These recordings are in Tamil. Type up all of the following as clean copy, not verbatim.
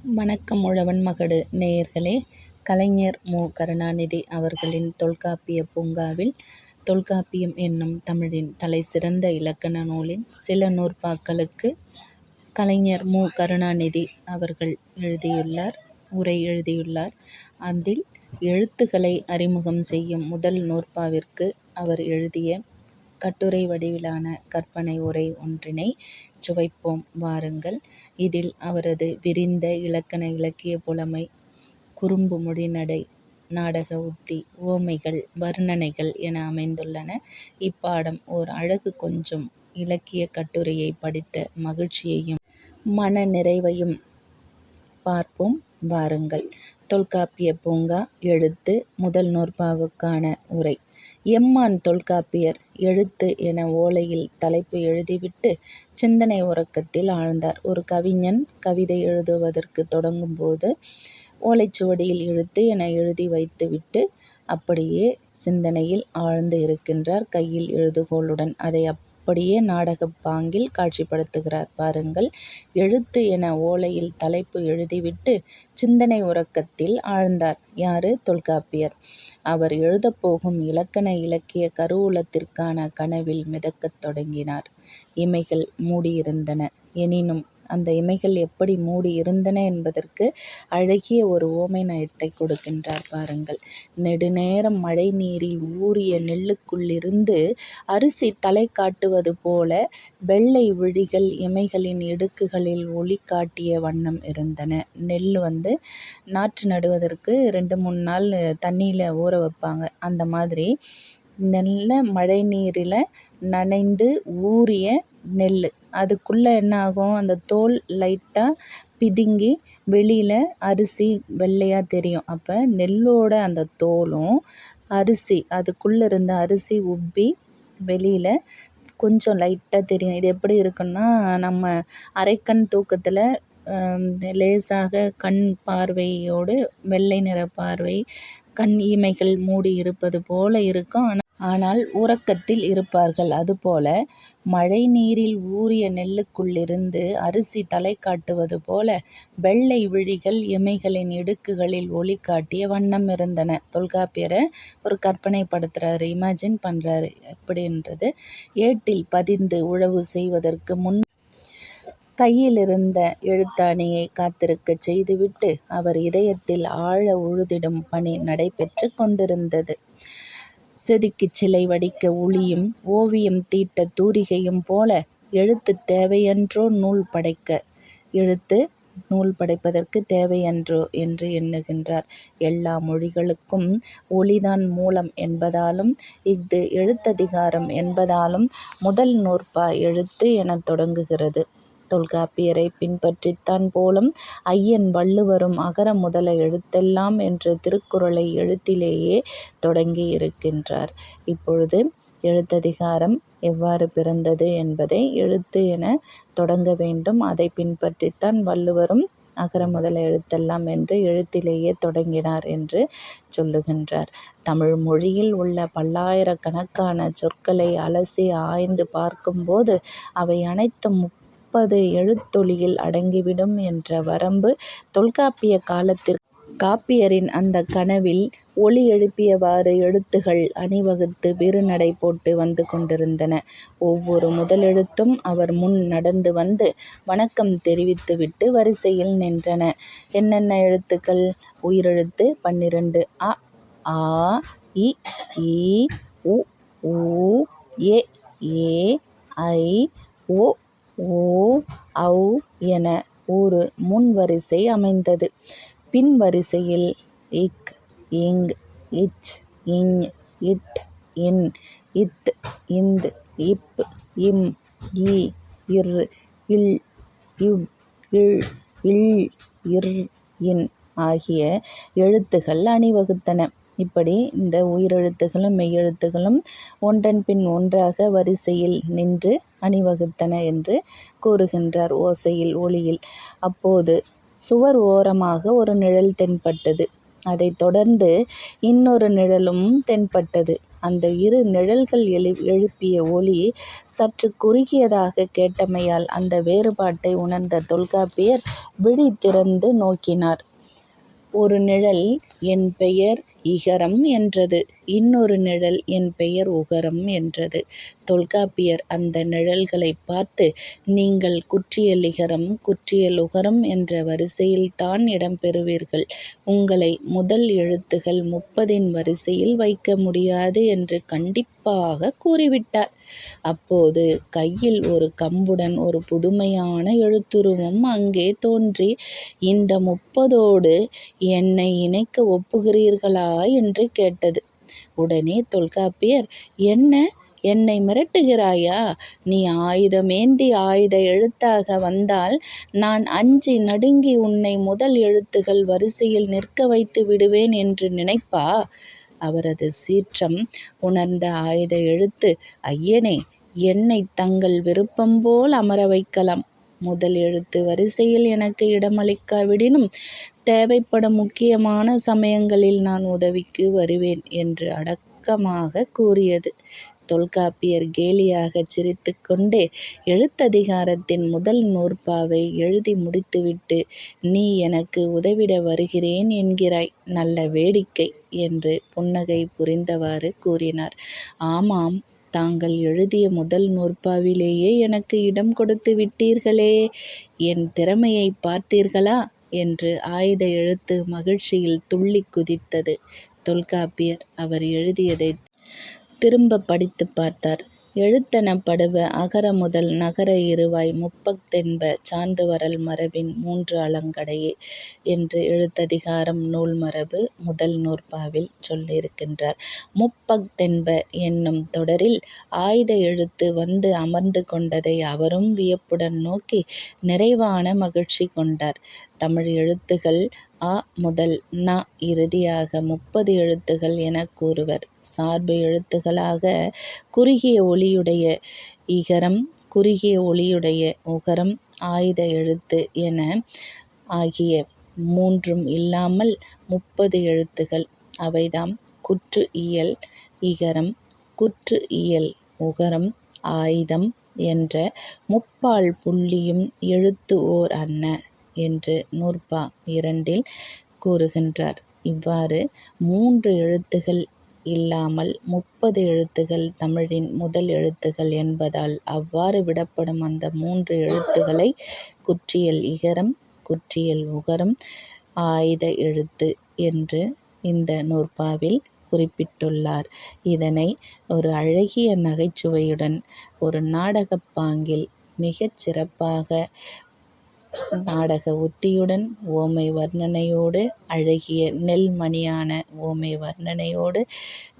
வணக்கம் உழவன் மகடு நேயர்களே, கலைஞர் மு. கருணாநிதி அவர்களின் தொல்காப்பிய பூங்காவில் தொல்காப்பியம் என்னும் தமிழின் தலைசிறந்த இலக்கண நூலின் சில நூற்பாக்களுக்கு கலைஞர் மு. கருணாநிதி அவர்கள் உரை எழுதியுள்ளார். அதில் எழுத்துக்களை அறிமுகம் செய்யும் முதல் நூற்பாவிற்கு அவர் எழுதிய கட்டுரை வடிவிலான கற்பனை உரை ஒன்றினை சுவைப்போம் வாருங்கள். இதில் அவரது விரிந்த இலக்கண இலக்கிய புலமை, குறும்பு மொழிநடை, நாடக உத்தி, உவமைகள், வர்ணனைகள் என அமைந்துள்ளன. இப்பாடம் ஓர் அழகு கொஞ்சும் இலக்கிய கட்டுரையை படித்த மகிழ்ச்சியையும் மன நிறைவையும் பார்ப்போம் வாருங்கள். தொல்காப்பிய பூங்கா எழுத்து முதல் நூற்பாவுக்கான உரை. எம்மான் தொல்காப்பியர் எழுத்து என ஓலையில் தலைப்பு எழுதிவிட்டு சிந்தனை உறக்கத்தில் ஆழ்ந்தார். ஒரு கவிஞன் கவிதை எழுதுவதற்கு தொடங்கும்போது ஓலைச்சுவடியில் எழுத்து என எழுதி வைத்துவிட்டு அப்படியே சிந்தனையில் ஆழ்ந்து இருக்கின்றார், கையில் எழுதுகோலுடன். அதை அப்படியே நாடகப் பாங்கில் காட்சிப்படுத்துகிறார் பாருங்கள். எழுத்து என ஓலையில் தலைப்பு எழுதிவிட்டு சிந்தனை உறக்கத்தில் ஆழ்ந்தார். யாரு? தொல்காப்பியர். அவர் எழுதப்போகும் இலக்கண இலக்கிய கருவூலத்திற்கான கனவில் மிதக்கத் தொடங்கினார். இமைகள் மூடியிருந்தன. எனினும் அந்த இமைகள் எப்படி மூடி இருந்தன என்பதற்கு அழகிய ஒரு உவமை நயத்தை கொடுக்கின்றார் பாருங்கள். நெடுநேரம் மழை நீரில் ஊறிய நெல்லுக்குள்ளிருந்து அரிசி தலை காட்டுவது போல வெள்ளை விழிகள் இமைகளின் இடுக்குகளில் ஒளி காட்டிய வண்ணம் இருந்தன. நெல் நாற்று நடுவதற்கு 2-3 நாள் தண்ணியில் ஊற வைப்பாங்க. அந்த மாதிரி நல்ல மழை நீரில் நனைந்து ஊறிய நெல், அதுக்குள்ளே என்ன ஆகும், அந்த தோல் லைட்டாக பிதுங்கி வெளியில் அரிசி வெள்ளையாக தெரியும். அப்போ நெல்லோட அந்த தோலும் அரிசி, அதுக்குள்ளே இருந்த அரிசி உப்பி வெளியில் கொஞ்சம் லைட்டாக தெரியும். இது எப்படி இருக்குன்னா, நம்ம அரைக்கண் தூக்கத்தில் லேசாக கண் பார்வையோடு வெள்ளை நிற பார்வை, கண் இமைகள் மூடி இருப்பது போல இருக்கும். ஆனால் உறக்கத்தில் இருப்பார்கள். அதுபோல மழை நீரில் ஊறிய நெல்லுக்குள்ளிருந்து அரிசி தலை காட்டுவது போல வெள்ளை விழிகள் இமைகளின் இடுக்குகளில் ஒளி காட்டிய வண்ணம் இருந்தன. தொல்காப்பியரை ஒரு கற்பனை படுத்துறாரு, இமேஜின் பண்றாரு. எப்படின்றது, ஏட்டில் பதிந்து உழவு செய்வதற்கு முன் கையிலிருந்த எழுத்தாணியை காத்திருக்கச் செய்துவிட்டு அவர் இதயத்தில் ஆழ உழுதிடும் பணி நடைபெற்று கொண்டிருந்தது. செதுக்கிச் சிலை வடிக்க உளியும் ஓவியம் தீட்ட தூரிகையும் போல எழுத்து தேவையன்றோ நூல் படைக்க. எழுத்து நூல் படைப்பதற்கு தேவையன்றோ என்று எண்ணுகின்றார். எல்லா மொழிகளுக்கும் ஒலிதான் மூலம் என்பதாலும் இஃது எழுத்ததிகாரம் என்பதாலும் முதல் நூற்பா எழுத்து எனத் தொடங்குகிறது. தொல்காப்பியரை பின்பற்றித்தான் போலும் ஐயன் வள்ளுவரும் அகர முதல எழுத்தெல்லாம் என்று திருக்குறளை எழுத்திலேயே தொடங்கி இருக்கின்றார். இப்பொழுது எழுத்ததிகாரம் எவ்வாறு பிறந்தது என்பதை எழுத்து என தொடங்க வேண்டும். அதை பின்பற்றித்தான் வள்ளுவரும் அகர முதல எழுத்தெல்லாம் என்று எழுத்திலேயே தொடங்கினார் என்று சொல்லுகின்றார். தமிழ் மொழியில் உள்ள பல்லாயிரக்கணக்கான சொற்களை அலசி ஆய்ந்து பார்க்கும்போது அவை அனைத்தும் 30 எழுத்தொலியில் அடங்கிவிடும் என்ற வரம்பு தொல்காப்பிய காலத்திற்கு காப்பியரின் அந்த கனவில் ஒலி எழுப்பியவாறு எழுத்துகள் அணிவகுத்து விருநடை போட்டு வந்து கொண்டிருந்தன. ஒவ்வொரு முதலெழுத்தும் அவர் முன் நடந்து வந்து வணக்கம் தெரிவித்துவிட்டு வரிசையில் நின்றன. என்னென்ன எழுத்துக்கள்? உயிரெழுத்து 12. அ, ஆ, இ, ஈ, உ, ஊ, எ, ஏ, ஐ, ஓ, ஓ, ஔ என ஒரு முன் வரிசை அமைந்தது. பின் வரிசையில் இக், இங், இச், இஞ், இட், இன், இத், இந்த், இப், இம், ஈ, இர், இல், இவ், இழ், இள், இர், இன் ஆகிய எழுத்துகள் அணிவகுத்தன. இப்படி இந்த உயிரெழுத்துகளும் மெய்யெழுத்துகளும் ஒன்றன் பின் ஒன்றாக வரிசையில் நின்று அணிவகுத்தன என்று கூறுகின்றார் ஓசையில், ஒலியில். அப்போது சுவர் ஓரமாக ஒரு நிழல் தென்பட்டது. அதைத் தொடர்ந்து இன்னொரு நிழலும் தென்பட்டது. அந்த இரு நிழல்கள் எழுப்பிய ஒலி சற்று குறுகியதாக கேட்டமையால் அந்த வேறுபாட்டை உணர்ந்த தொல்காப்பியர் விழி திறந்து நோக்கினார். ஒரு நிழல் என் பெயர் இகரம் என்றது. இன்னொரு நிழல் என் பெயர் உகரம் என்றது. தொல்காப்பியர் அந்த நிழல்களைப் பார்த்து, நீங்கள் குற்றியல் இகரம் குற்றியல் உகரம் என்ற வரிசையில்தான் இடம்பெறுவீர்கள். உங்களை முதல் எழுத்துகள் 30 வரிசையில் வைக்க முடியாது என்று கண்டிப்பாக கூறிவிட்டார். அப்போது கையில் ஒரு கம்புடன் ஒரு புதுமையான எழுத்துருவம் அங்கே தோன்றி, இந்த 30ஓடு என்னை இணைக்க ஒப்புகிறீர்களா என்று கேட்டது. உடனே தொல்காப்பியர், என்ன, என்னை மிரட்டுகிறாயா? நீ ஆயுதமேந்தி ஆயுத எழுத்தாக வந்தால் நான் அஞ்சி நடுங்கி உன்னை முதல் எழுத்துகள் வரிசையில் நிற்க வைத்து விடுவேன் என்று நினைப்பா? அவரது சீற்றம் உணர்ந்த ஆயுத எழுத்து, ஐயனே, என்னை தங்கள் விருப்பம்போல் அமர வைக்கலாம். முதல் எழுத்து வரிசையில் எனக்கு இடமளிக்காவிடினும் தேவைப்படும் முக்கியமான சமயங்களில் நான் உதவிக்கு வருவேன் என்று அடக்கமாக கூறியது. தொல்காப்பியர் கேலியாகச் சிரித்துக்கொண்டே எழுத்ததிகாரத்தின் முதல் நூற்பாவை எழுதி முடித்துவிட்டு, நீ எனக்கு உதவிட வருகிறேன் என்கிறாய், நல்ல வேடிக்கை என்று புன்னகை புரிந்தவாறு கூறினார். ஆமாம், தாங்கள் எழுதிய முதல் நூற்பாவிலேயே எனக்கு இடம் கொடுத்து விட்டீர்களே, என் திறமையை பார்த்தீர்களா என்று ஆயுத எழுத்து மகிழ்ச்சியில் துள்ளி குதித்தது. தொல்காப்பியர் அவர் எழுதியதை திரும்ப படித்து பார்த்தார். எழுத்தெனப்படுப அகர முதல் நகர இருவாய் முப்பத்தென்ப சார்ந்து வரல் மரபின் 3 அலங்கடையே என்று எழுத்ததிகாரம் நூல் மரபு முதல் நூற்பாவில் சொல்லியிருக்கின்றார். முப்பத்தென்ப என்னும் தொடரில் ஆயுத எழுத்து வந்து அமர்ந்து கொண்டதை அவரும் வியப்புடன் நோக்கி நிறைவான மகிழ்ச்சி கொண்டார். தமிழ் எழுத்துகள் அ முதல் ந இறுதியாக 30 எழுத்துகள் எனக் கூறுவர். சார்பு எழுத்துகளாக குறுகிய ஒலியுடைய இகரம், குறுகிய ஒலியுடைய உகரம், ஆயுத எழுத்து என ஆகிய 3ம் இல்லாமல் 30 எழுத்துகள். அவைதாம் குற்று இயல் இகரம், குற்று இயல் உகரம், ஆயுதம் என்ற முப்பால் புள்ளியும் எழுத்து ஓர் அன்ன என்று நூற்பா 2ல் கூறுகின்றார். இவ்வாறு 3 எழுத்துகள் இல்லாமல் 30 எழுத்துகள் தமிழின் முதல் எழுத்துகள் என்பதால் அவ்வாறு விடப்படும் அந்த 3 எழுத்துகளை குற்றியல் இகரம், குற்றியல் உகரம், ஆயுத எழுத்து என்று இந்த நூற்பாவில் குறிப்பிட்டுள்ளார். இதனை ஒரு அழகிய நகைச்சுவையுடன் ஒரு நாடகப் பாங்கில் மிகச் சிறப்பாக நாடக உத்தியுடன் உவமை வர்ணனையோடு அழகிய நெல்மணியான உவமை வர்ணனையோடு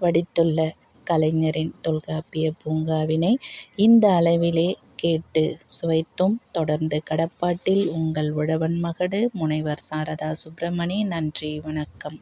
வடித்துள்ள கலைஞரின் தொல்காப்பிய பூங்காவினை இந்த அளவிலே கேட்டு சுவைத்தோம். தொடர்ந்து கடப்பாட்டில் உங்கள் உழவன் மகடு முனைவர் சாரதா சுப்பிரமணி. நன்றி, வணக்கம்.